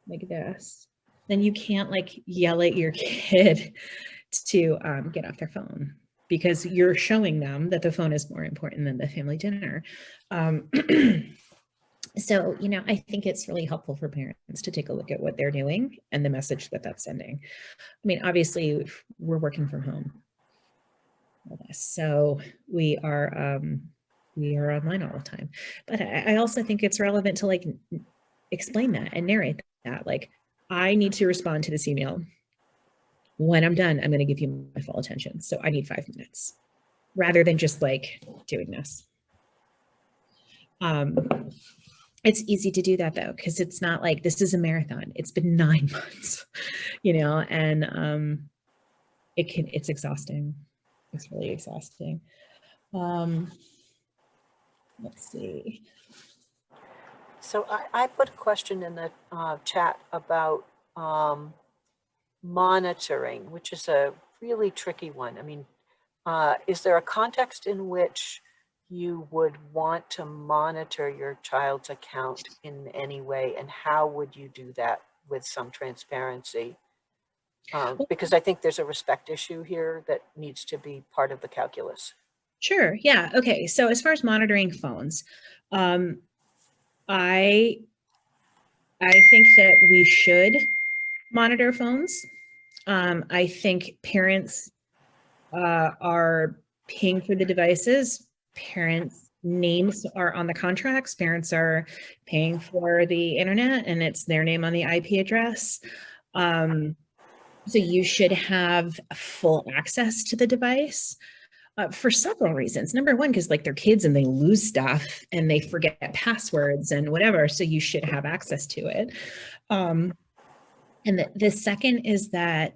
like this, then you can't like yell at your kid to get off their phone, because you're showing them that the phone is more important than the family dinner. So, I think it's really helpful for parents to take a look at what they're doing and the message that that's sending. I mean, obviously we're working from home, so we are online all the time, but I also think it's relevant to like explain that and narrate that. Like, I need to respond to this email. When I'm done, I'm going to give you my full attention. So I need 5 minutes, rather than just like doing this. It's easy to do that though, because it's not like this is a marathon. It's been 9 months, and it's exhausting. It's really exhausting. Let's see. So I put a question in the chat about monitoring, which is a really tricky one. I mean, is there a context in which you would want to monitor your child's account in any way, and how would you do that with some transparency? Because I think there's a respect issue here that needs to be part of the calculus. Sure. Yeah. Okay. So as far as monitoring phones, I think that we should monitor phones. I think parents are paying for the devices. Parents' names are on the contracts. Parents are paying for the internet, and it's their name on the IP address. So you should have full access to the device. For several reasons. Number one, because like they're kids and they lose stuff and they forget passwords and whatever. So you should have access to it. And the second is that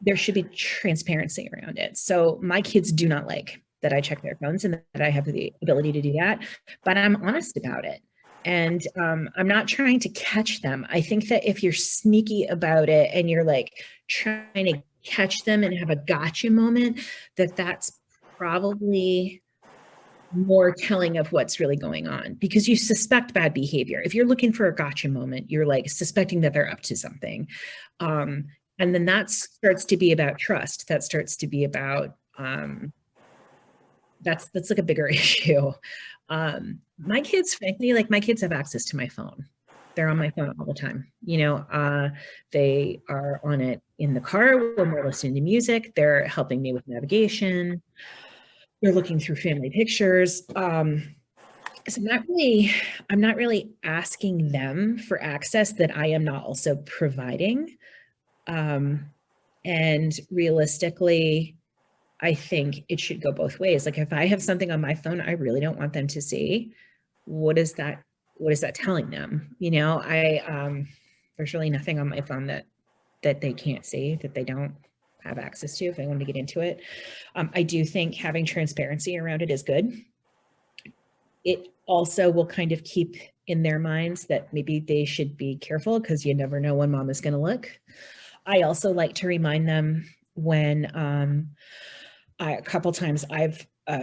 there should be transparency around it. So my kids do not like that I check their phones and that I have the ability to do that, but I'm honest about it. And I'm not trying to catch them. I think that if you're sneaky about it and you're like trying to catch them and have a gotcha moment, that's probably more telling of what's really going on, because you suspect bad behavior. If you're looking for a gotcha moment, you're like suspecting that they're up to something. And then that starts to be about trust. That starts to be about, that's like a bigger issue. My kids, frankly, like my kids have access to my phone. They're on my phone all the time. They are on it in the car when we're listening to music. They're helping me with navigation. They're looking through family pictures. So I'm not really asking them for access that I am not also providing. And realistically, I think it should go both ways. Like if I have something on my phone I really don't want them to see, what does that what is that telling them? You know, there's really nothing on my phone that they can't see, that they don't have access to if they want to get into it. I do think having transparency around it is good. It also will kind of keep in their minds that maybe they should be careful, because you never know when mom is going to look. I also like to remind them when a couple times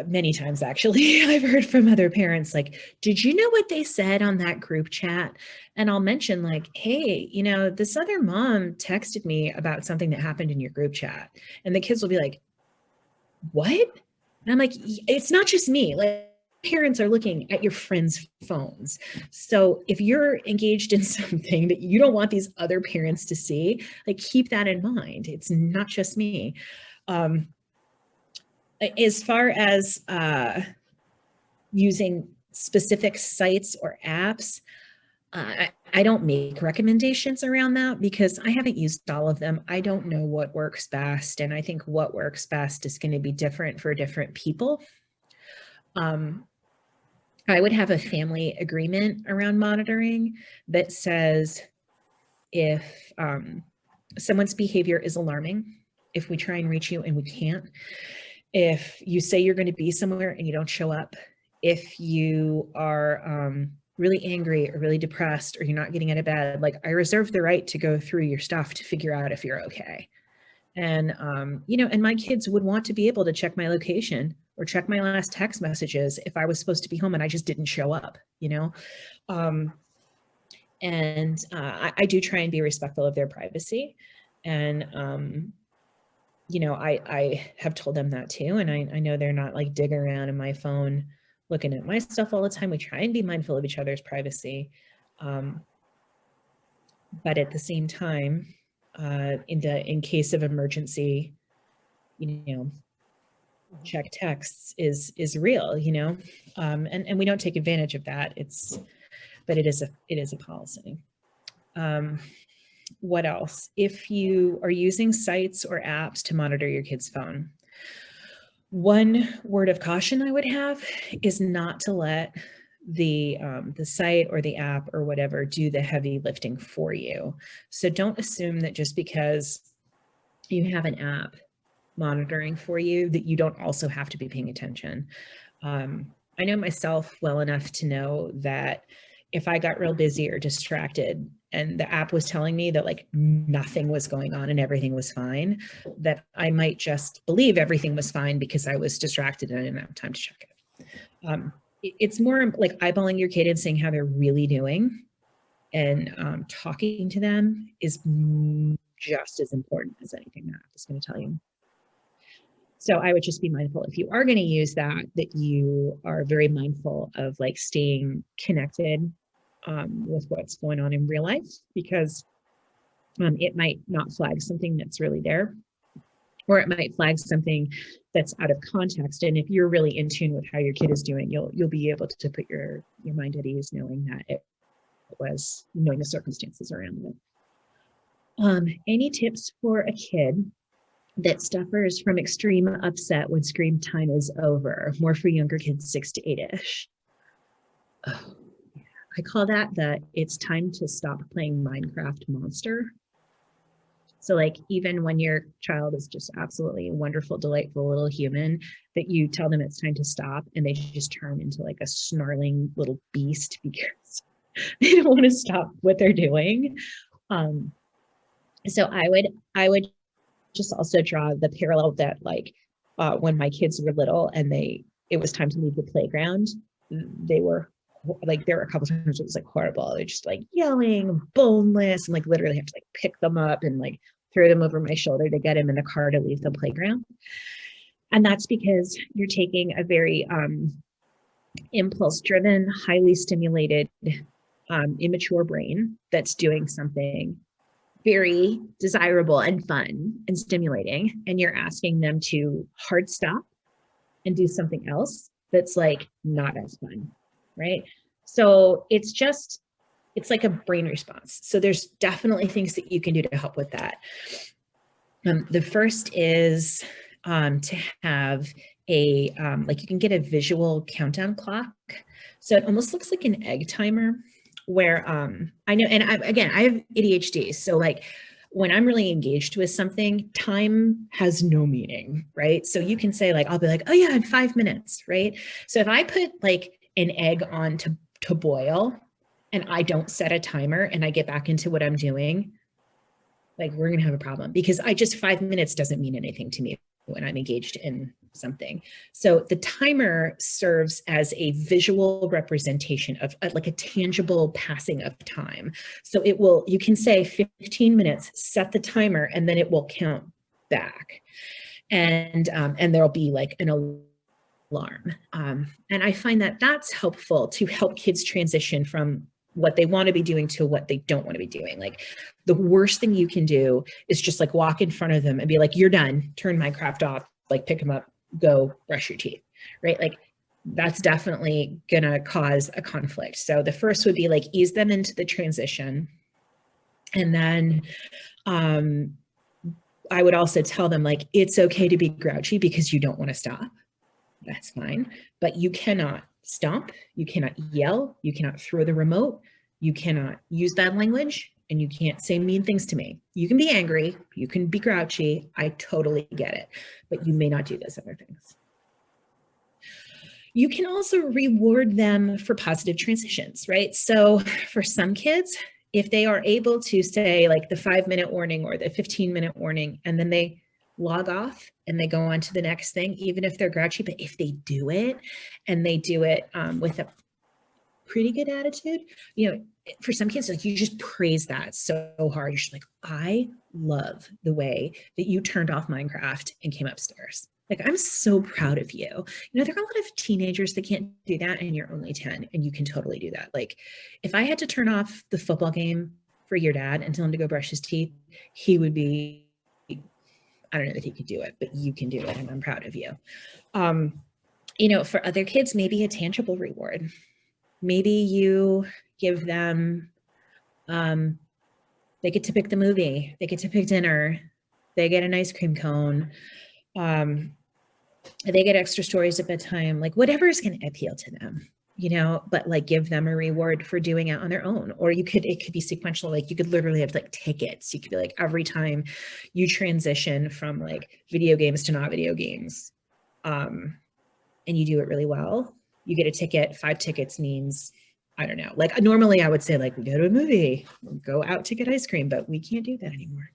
many times actually, I've heard from other parents, like, did you know what they said on that group chat? And I'll mention like, hey, you know, this other mom texted me about something that happened in your group chat. And the kids will be like, what? And I'm like, it's not just me. Like, parents are looking at your friends' phones. So if you're engaged in something that you don't want these other parents to see, like, keep that in mind. It's not just me. As far as using specific sites or apps, I don't make recommendations around that because I haven't used all of them. I don't know what works best. And I think what works best is going to be different for different people. I would have a family agreement around monitoring that says if someone's behavior is alarming, if we try and reach you and we can't, if you say you're going to be somewhere and you don't show up, if you are really angry or really depressed or you're not getting out of bed, like, I reserve the right to go through your stuff to figure out if you're okay. And, you know, and my kids would want to be able to check my location or check my last text messages if I was supposed to be home and I just didn't show up, you know? I do try and be respectful of their privacy. And, you know, I have told them that too. And I know they're not like digging around in my phone, looking at my stuff all the time. We try and be mindful of each other's privacy. But at the same time, in case of emergency, you know, check texts is real, you know, and we don't take advantage of that. But it is a policy. What else? If you are using sites or apps to monitor your kid's phone, one word of caution I would have is not to let the site or the app or whatever do the heavy lifting for you. So don't assume that just because you have an app monitoring for you that you don't also have to be paying attention. I know myself well enough to know that if I got real busy or distracted and the app was telling me that like nothing was going on and everything was fine, that I might just believe everything was fine because I was distracted and I didn't have time to check it. It's more like eyeballing your kid and seeing how they're really doing, and talking to them is just as important as anything that app is going to tell you. So I would just be mindful, if you are going to use that you are very mindful of like staying connected with what's going on in real life, because it might not flag something that's really there, or it might flag something that's out of context. And if you're really in tune with how your kid is doing, you'll be able to put your mind at ease, knowing that it was, knowing the circumstances around it. Any tips for a kid that suffers from extreme upset when screen time is over? More for younger kids, 6 to 8-ish. Oh, I call that it's time to stop playing Minecraft monster. So like, even when your child is just absolutely wonderful, delightful little human, that you tell them it's time to stop and they just turn into like a snarling little beast because they don't want to stop what they're doing. So I would just also draw the parallel that like when my kids were little and it was time to leave the playground, they were like, there were a couple times it was like horrible. They're just like yelling, boneless, and like literally have to like pick them up and like throw them over my shoulder to get them in the car to leave the playground. And that's because you're taking a very impulse driven, highly stimulated, immature brain that's doing something very desirable and fun and stimulating, and you're asking them to hard stop and do something else that's like not as fun, right? So it's like a brain response. So there's definitely things that you can do to help with that. The first is to have like you can get a visual countdown clock. So it almost looks like an egg timer where I know, and I have ADHD. So like when I'm really engaged with something, time has no meaning, right? So you can say like, I'll be like, oh yeah, in 5 minutes, right? So if I put like an egg on to boil and I don't set a timer and I get back into what I'm doing, like we're going to have a problem because 5 minutes doesn't mean anything to me when I'm engaged in something. So the timer serves as a visual representation of like a tangible passing of time. So you can say 15 minutes, set the timer, and then it will count back. And there'll be like an alarm. And I find that that's helpful to help kids transition from what they want to be doing to what they don't want to be doing. Like the worst thing you can do is just like walk in front of them and be like, you're done, turn Minecraft off, like pick them up, go brush your teeth, right? Like that's definitely gonna cause a conflict. So the first would be like ease them into the transition. And then I would also tell them like, it's okay to be grouchy because you don't want to stop. That's fine, but you cannot stomp, you cannot yell, you cannot throw the remote, you cannot use bad language, and you can't say mean things to me. You can be angry, you can be grouchy, I totally get it, but you may not do those other things. You can also reward them for positive transitions, right? So for some kids, if they are able to say like the 5-minute warning or the 15-minute warning, and then they log off and they go on to the next thing, even if they're grouchy, but if they do it and they do it with a pretty good attitude, you know, for some kids, like you just praise that so hard. You're just like, I love the way that you turned off Minecraft and came upstairs. Like, I'm so proud of you. You know, there are a lot of teenagers that can't do that and you're only 10 and you can totally do that. Like if I had to turn off the football game for your dad and tell him to go brush his teeth, he would be, I don't know that he could do it, but you can do it and I'm proud of you. You know, for other kids, maybe a tangible reward. Maybe you give them, they get to pick the movie, they get to pick dinner, they get an ice cream cone, they get extra stories at bedtime, like whatever is going to appeal to them, you know, but like give them a reward for doing it on their own. Or it could be sequential. Like you could literally have like tickets. You could be like, every time you transition from like video games to not video games, and you do it really well, you get a ticket. 5 tickets means, I don't know, like normally I would say like we go to a movie, go out to get ice cream, but we can't do that anymore.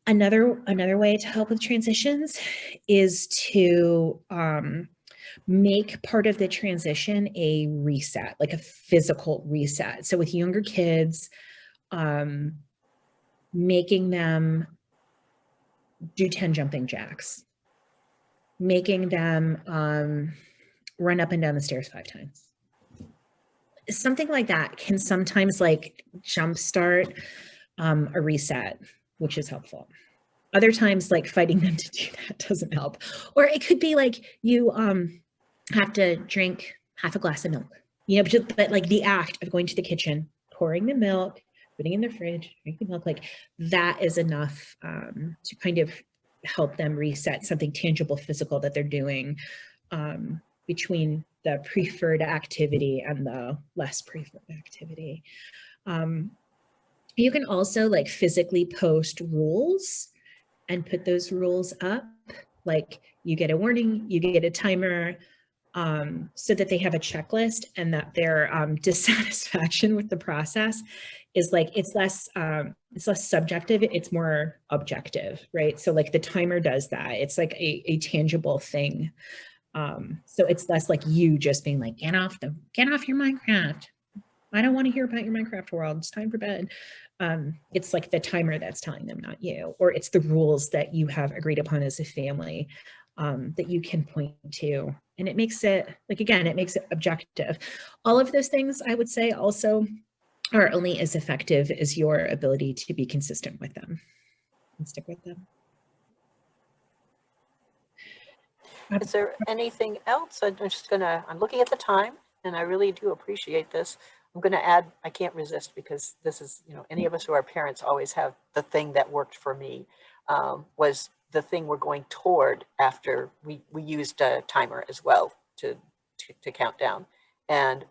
Another way to help with transitions is to make part of the transition a reset, like a physical reset. So with younger kids, making them do 10 jumping jacks, making them run up and down the stairs 5 times. Something like that can sometimes like jumpstart a reset, which is helpful. Other times, like fighting them to do that doesn't help. Or it could be like you have to drink half a glass of milk, you know, but like the act of going to the kitchen, pouring the milk, putting it in the fridge, drinking milk, like that is enough to kind of help them reset something tangible, physical that they're doing between the preferred activity and the less preferred activity. You can also like physically post rules and put those rules up. Like you get a warning, you get a timer, so that they have a checklist and that their dissatisfaction with the process is like, it's less subjective, it's more objective, right? So like the timer does that. It's like a tangible thing. So it's less like you just being like, get off your Minecraft. I don't want to hear about your Minecraft world. It's time for bed. It's like the timer that's telling them, not you, or it's the rules that you have agreed upon as a family that you can point to. And it makes it, like, again, it makes it objective. All of those things I would say also are only as effective as your ability to be consistent with them and stick with them. Is there anything else? I'm looking at the time and I really do appreciate this. I'm going to add, I can't resist because this is, you know, any of us who are parents always have the thing that worked for me was the thing we're going toward after we used a timer as well to count down. And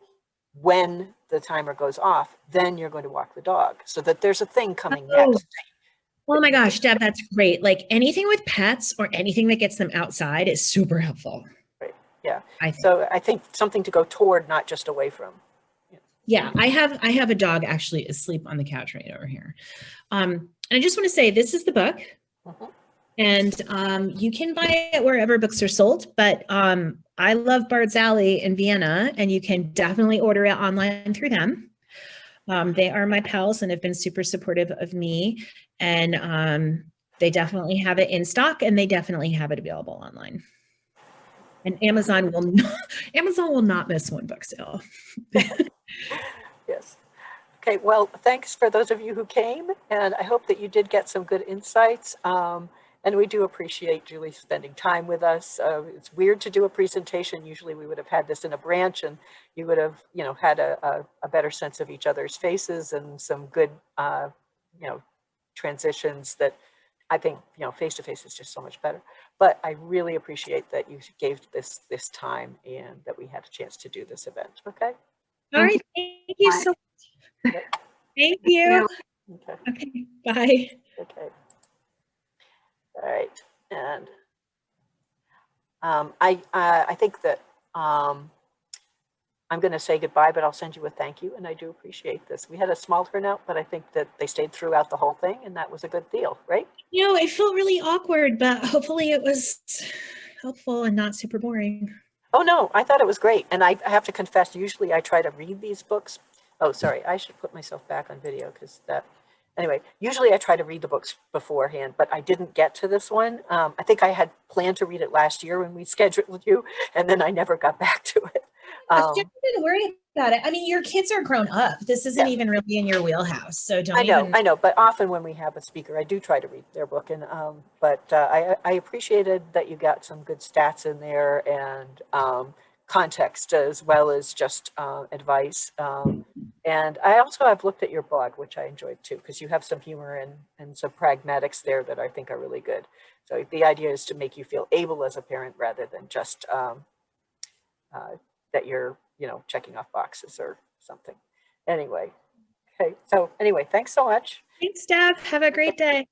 when the timer goes off, then you're going to walk the dog, so that there's a thing coming next. Oh my gosh, Deb, that's great. Like anything with pets or anything that gets them outside is super helpful. Right. Yeah. So I think something to go toward, not just away from. Yeah, I have a dog actually asleep on the couch right over here. And I just want to say, this is the book. Mhm. And you can buy it wherever books are sold, but I love Bard's Alley in Vienna, and you can definitely order it online through them. They are my pals and have been super supportive of me, and they definitely have it in stock, and they definitely have it available online. And Amazon will not miss one book sale. Yes. Okay, well, thanks for those of you who came, and I hope that you did get some good insights. And we do appreciate Julie spending time with us. It's weird to do a presentation. Usually we would have had this in a branch, and you would have, had a better sense of each other's faces and some good, transitions that I think, face-to-face is just so much better. But I really appreciate that you gave this time and that we had a chance to do this event. Okay? All right, thank you so much. Thank you. Okay. Okay, bye. Okay. All right. And I think that I'm going to say goodbye, but I'll send you a thank you, and I do appreciate this. We had a small turnout, but I think that they stayed throughout the whole thing, and that was a good deal, right? It felt really awkward, but hopefully it was helpful and not super boring. Oh, no, I thought it was great. And I have to confess, usually I try to read these books. Oh, sorry, I should put myself back on video because anyway, usually I try to read the books beforehand, but I didn't get to this one. I think I had planned to read it last year when we scheduled you, and then I never got back to it. Don't even worry about it. I mean, your kids are grown up. This isn't even really in your wheelhouse, so don't I know, but often when we have a speaker, I do try to read their book, and but I appreciated that you got some good stats in there and context as well as just advice. And I also have looked at your blog, which I enjoyed too, because you have some humor and some pragmatics there that I think are really good. So the idea is to make you feel able as a parent rather than just that you're, checking off boxes or something. Anyway, okay. So anyway, thanks so much. Thanks, Deb. Have a great day.